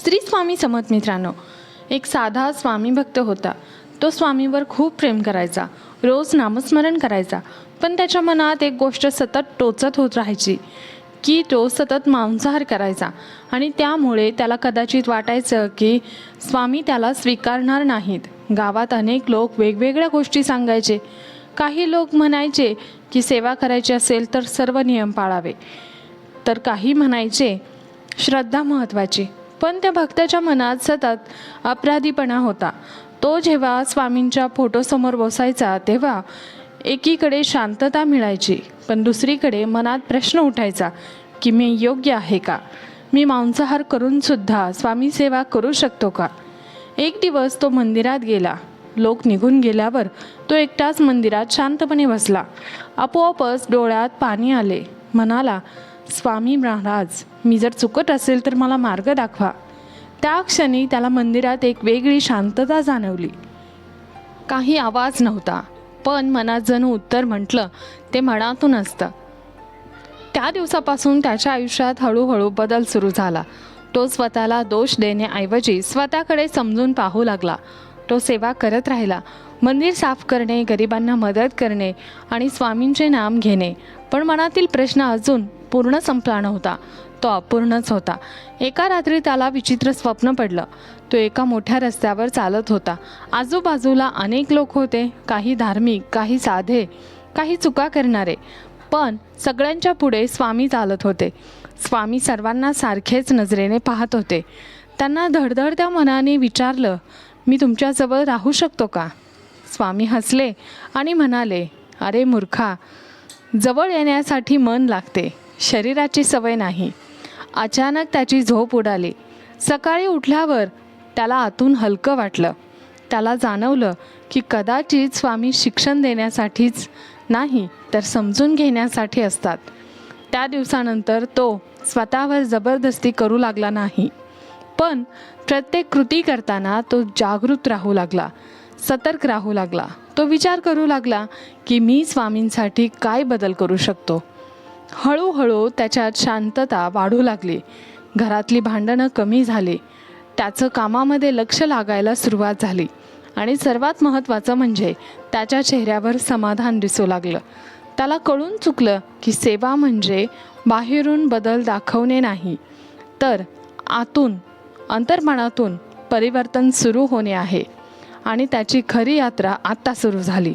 श्री स्वामी समर्थ मित्रांनो, एक साधा स्वामी भक्त होता. तो स्वामीवर खूप प्रेम करायचा, रोज नामस्मरण करायचा. पण त्याच्या मनात एक गोष्ट सतत टोचत होत राहायची की तो सतत मांसाहार करायचा आणि त्यामुळे त्याला कदाचित वाटायचं की स्वामी त्याला स्वीकारणार नाहीत. गावात अनेक लोक वेगवेगळ्या गोष्टी सांगायचे. काही लोक म्हणायचे की सेवा करायची असेल तर सर्व नियम पाळावे, तर काही म्हणायचे श्रद्धा महत्त्वाची. पण त्या भक्ताच्या मनात सतत अपराधीपणा होता. तो जेव्हा स्वामींच्या फोटोसमोर बसायचा तेव्हा एकीकडे शांतता मिळायची, पण दुसरीकडे मनात प्रश्न उठायचा की मी योग्य आहे का? मी मांसाहार करूनसुद्धा स्वामी सेवा करू शकतो का? एक दिवस तो मंदिरात गेला. लोक निघून गेल्यावर तो एकटाच मंदिरात शांतपणे बसला. आपोआपच डोळ्यात पाणी आले. म्हणाला, स्वामी महाराज, मी जर चुकत असेल तर मला मार्ग दाखवा. त्या क्षणी त्याला मंदिरात एक वेगळी शांतता जाणवली. काही आवाज नव्हता, पण मनात जणू उत्तर म्हटलं ते मनातून असतं. त्या दिवसापासून त्याच्या आयुष्यात हळूहळू बदल सुरू झाला. तो स्वतःला दोष देण्याऐवजी स्वतःकडे समजून पाहू लागला. तो सेवा करत राहिला, मंदिर साफ करणे, गरिबांना मदत करणे आणि स्वामींचे नाम घेणे. पण मनातील प्रश्न अजून पूर्ण संपला नव्हता, तो अपूर्णच होता. एका रात्री त्याला विचित्र स्वप्न पडलं. तो एका मोठ्या रस्त्यावर चालत होता. आजूबाजूला अनेक लोक होते, काही धार्मिक, काही साधे, काही चुका करणारे. पण सगळ्यांच्या पुढे स्वामी चालत होते. स्वामी सर्वांना सारखेच नजरेने पाहत होते. त्यांना धडधडत्या मनाने विचारलं, मी तुमच्याजवळ राहू शकतो का? स्वामी हसले आणि म्हणाले, अरे मूर्खा, जवळ येण्यासाठी मन लागते, शरीराची सवय नाही. अचानक त्याची झोप उडाली. सकाळी उठल्यावर त्याला आतून हलकं वाटलं. त्याला जाणवलं की कदाचित स्वामी शिक्षण देण्यासाठीच नाही तर समजून घेण्यासाठी असतात. त्या दिवसानंतर तो स्वतःवर जबरदस्ती करू लागला नाही, पण प्रत्येक कृती करताना तो जागृत राहू लागला, सतर्क राहू लागला. तो विचार करू लागला की मी स्वामींसाठी काय बदल करू शकतो. हळूहळू त्याच्यात शांतता वाढू लागली. घरातली भांडणं कमी झाली. त्याचं कामामध्ये लक्ष लागायला सुरुवात झाली आणि सर्वात महत्त्वाचं म्हणजे त्याच्या चेहऱ्यावर समाधान दिसू लागलं. त्याला कळून चुकलं की सेवा म्हणजे बाहेरून बदल दाखवणे नाही, तर आतून, अंतर्मनातून परिवर्तन सुरू होणे आहे. आणि त्याची खरी यात्रा आत्ता सुरू झाली.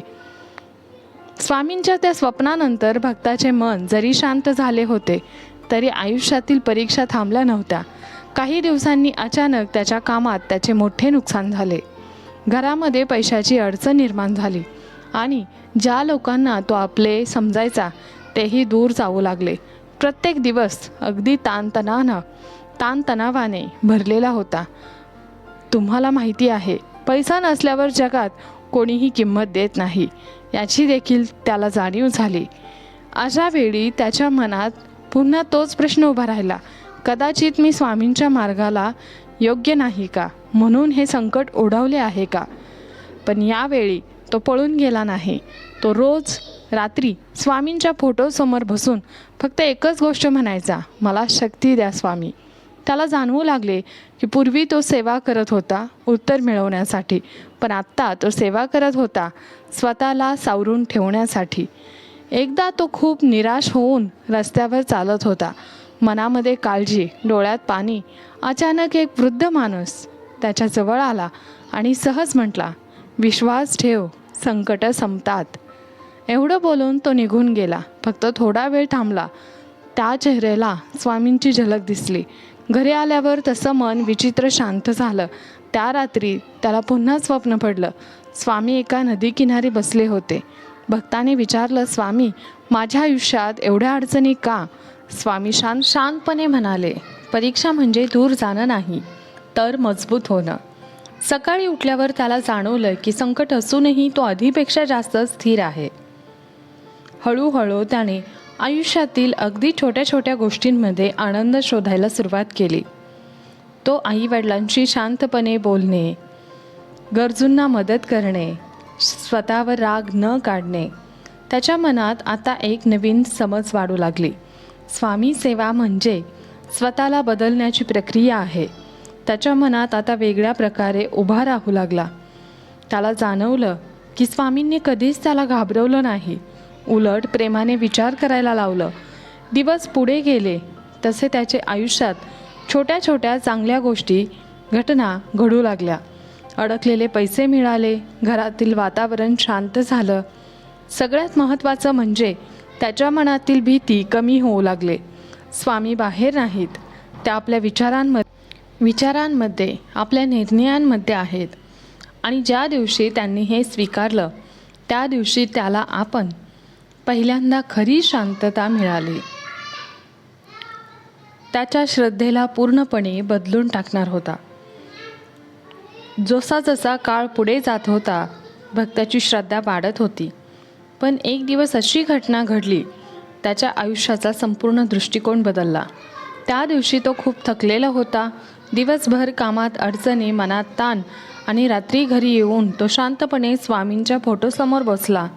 स्वामींच्या त्या स्वप्नानंतर भक्ताचे मन जरी शांत झाले होते तरी आयुष्यातील परीक्षा थांबल्या नव्हत्या. काही दिवसांनी अचानक त्याच्या कामात त्याचे मोठे नुकसान झाले. घरामध्ये पैशाची अडचण निर्माण झाली आणि ज्या लोकांना तो आपले समजायचा तेही दूर जाऊ लागले. प्रत्येक दिवस अगदी ताणतणावाने भरलेला होता. तुम्हाला माहिती आहे, पैसा नसल्यावर जगात कोणीही किंमत देत नाही, याची देखील त्याला जाणीव झाली. अशा वेळी त्याच्या मनात पुन्हा तोच प्रश्न उभा राहिला, कदाचित मी स्वामींच्या मार्गाला योग्य नाही का, म्हणून हे संकट ओढवले आहे का? पण यावेळी तो पळून गेला नाही. तो रोज रात्री स्वामींच्या फोटोसमोर बसून फक्त एकच गोष्ट म्हणायचा, मला शक्ती द्या स्वामी. त्याला जाणवू लागले की पूर्वी तो सेवा करत होता उत्तर मिळवण्यासाठी, पण आत्ता तो सेवा करत होता स्वतःला सावरून ठेवण्यासाठी. एकदा तो खूप निराश होऊन रस्त्यावर चालत होता. मनामध्ये काळजी, डोळ्यात पाणी. अचानक एक वृद्ध माणूस त्याच्याजवळ आला आणि सहज म्हटला, विश्वास ठेव, संकट संपतात. एवढं बोलून तो निघून गेला. फक्त थोडा वेळ थांबला. त्या चेहऱ्याला स्वामींची झलक दिसली. घरी आल्यावर तसं मन विचित्र शांत झालं. त्या रात्री त्याला पुन्हा स्वप्न पडलं. स्वामी एका नदीकिनारी बसले होते. भक्ताने विचारलं, स्वामी, माझ्या आयुष्यात एवढ्या अडचणी का? स्वामी शांतपणे म्हणाले, परीक्षा म्हणजे दूर जाणं नाही, तर मजबूत होणं. सकाळी उठल्यावर त्याला जाणवलं की संकट असूनही तो आधीपेक्षा जास्त स्थिर आहे. हळूहळू त्याने आयुष्यातील अगदी छोट्या छोट्या गोष्टींमध्ये आनंद शोधायला सुरुवात केली. तो आईवडिलांशी शांतपणे बोलणे, गरजूंना मदत करणे, स्वतःवर राग न काढणे. त्याच्या मनात आता एक नवीन समज वाढू लागली. स्वामी सेवा म्हणजे स्वतःला बदलण्याची प्रक्रिया आहे. त्याच्या मनात आता वेगळ्या प्रकारे उभा राहू लागला. त्याला जाणवलं की स्वामींनी कधीच त्याला घाबरवलं नाही, उलट प्रेमाने विचार करायला लावलं. दिवस पुढे गेले तसे त्याचे आयुष्यात छोट्या छोट्या चांगल्या गोष्टी, घटना घडू लागल्या. अडकलेले पैसे मिळाले, घरातील वातावरण शांत झालं. सगळ्यात महत्त्वाचं म्हणजे त्याच्या मनातील भीती कमी होऊ लागले. स्वामी बाहेर नाहीत, त्या आपल्या विचारांमध्ये आपल्या निर्णयांमध्ये आहेत. आणि ज्या दिवशी त्यांनी हे स्वीकारलं त्या दिवशी त्याला पहिल्यांदा खरी शांतता मिळाली. त्याच्या श्रद्धेला पूर्णपणे बदलून टाकणार होता. जसा जसा काळ पुढे जात होता भक्ताची श्रद्धा वाढत होती. पण एक दिवस अशी घटना घडली, त्याच्या आयुष्याचा संपूर्ण दृष्टिकोन बदलला. त्या दिवशी तो खूप थकलेला होता. दिवसभर कामात अडचणी, मनात ताण आणि रात्री घरी येऊन तो शांतपणे स्वामींच्या फोटोसमोर बसला.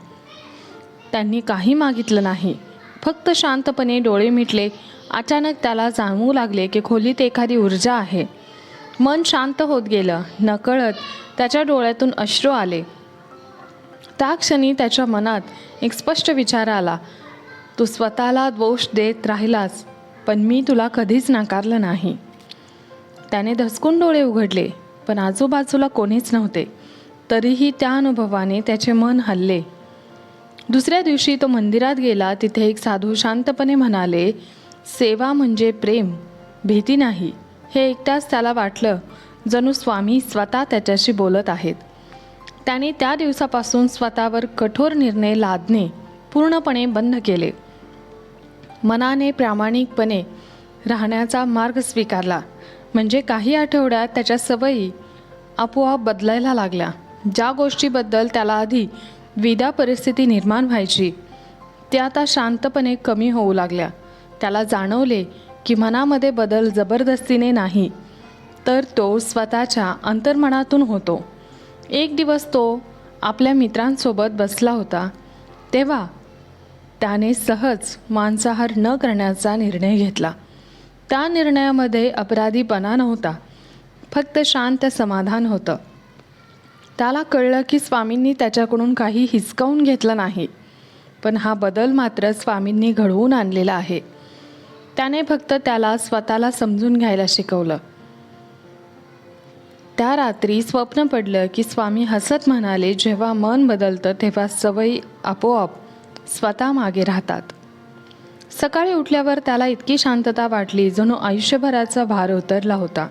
त्यांनी काही मागितलं नाही, फक्त शांतपणे डोळे मिटले. अचानक त्याला जाणवू लागले की खोलीत एखादी ऊर्जा आहे. मन शांत होत गेलं. नकळत त्याच्या डोळ्यातून अश्रू आले. त्या क्षणी त्याच्या मनात एक स्पष्ट विचार आला, तू स्वतःला दोष देत राहिलास, पण मी तुला कधीच नाकारलं नाही. त्याने धसकून डोळे उघडले, पण आजूबाजूला कोणीच नव्हते. तरीही त्या अनुभवाने त्याचे मन हलले. दुसऱ्या दिवशी तो मंदिरात गेला. तिथे एक साधू शांतपणे म्हणाले, सेवा म्हणजे प्रेम, भीती नाही. हे ऐकताच त्याला वाटलं जणू स्वामी स्वतः त्याच्याशी बोलत आहेत. त्याने त्या दिवसापासून स्वतःवर कठोर निर्णय लादणे पूर्णपणे बंद केले. मनाने प्रामाणिकपणे राहण्याचा मार्ग स्वीकारला. म्हणजे काही आठवड्यात त्याच्या सवयी आपोआप बदलायला लागल्या. ज्या गोष्टीबद्दल त्याला आधी द्विधा परिस्थिती निर्माण व्हायची त्या आता शांतपणे कमी होऊ लागल्या. त्याला जाणवले की मनामध्ये बदल जबरदस्तीने नाही, तर तो स्वतःच्या अंतर्मनातून होतो. एक दिवस तो आपल्या मित्रांसोबत बसला होता, तेव्हा त्याने सहज मांसाहार न करण्याचा निर्णय घेतला. त्या निर्णयामध्ये अपराधीपणा नव्हता, फक्त शांत समाधान होतं. त्याला कळलं की स्वामींनी त्याच्याकडून काही हिसकावून घेतलं नाही, पण हा बदल मात्र स्वामींनी घडवून आणलेला आहे. त्याने फक्त त्याला स्वतःला समजून घ्यायला शिकवलं. त्या रात्री स्वप्न पडलं की स्वामी हसत म्हणाले, जेव्हा मन बदलतं तेव्हा सवयी आपोआप स्वतः मागे राहतात. सकाळी उठल्यावर त्याला इतकी शांतता वाटली जणू आयुष्यभराचा भार उतरला होता.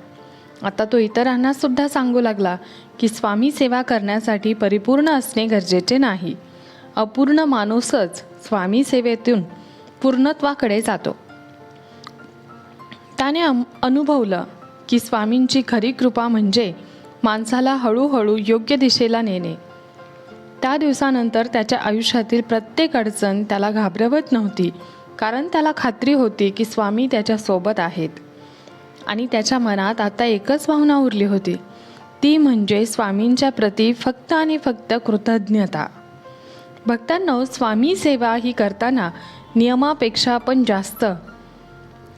आता तो इतरांना सुद्धा सांगू लागला की स्वामी सेवा करण्यासाठी परिपूर्ण असणे गरजेचे नाही. अपूर्ण माणूसच स्वामी सेवेतून पूर्णत्वाकडे जातो. त्याने अनुभवलं की स्वामींची खरी कृपा म्हणजे माणसाला हळूहळू योग्य दिशेला नेणे. त्या दिवसानंतर त्याच्या आयुष्यातील प्रत्येक अडचण त्याला घाबरवत नव्हती, कारण त्याला खात्री होती की स्वामी त्याच्यासोबत आहेत. आणि त्याच्या मनात आता एकच भावना उरली होती, ती म्हणजे स्वामींच्या प्रती फक्त आणि फक्त कृतज्ञता. भक्तांनो, स्वामी सेवा ही करताना नियमापेक्षा पण जास्त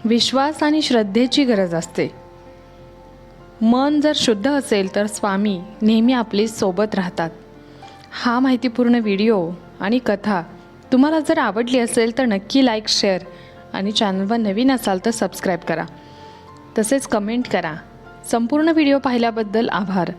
विश्वास आणि श्रद्धेची गरज असते. मन जर शुद्ध असेल तर स्वामी नेहमी आपली सोबत राहतात. हा माहितीपूर्ण व्हिडिओ आणि कथा तुम्हाला जर आवडली असेल तर नक्की लाईक, शेअर आणि चॅनलवर नवीन असाल तर सबस्क्राईब करा. तसेच कमेंट करा. संपूर्ण व्हिडिओ पाहिल्याबद्दल आभार.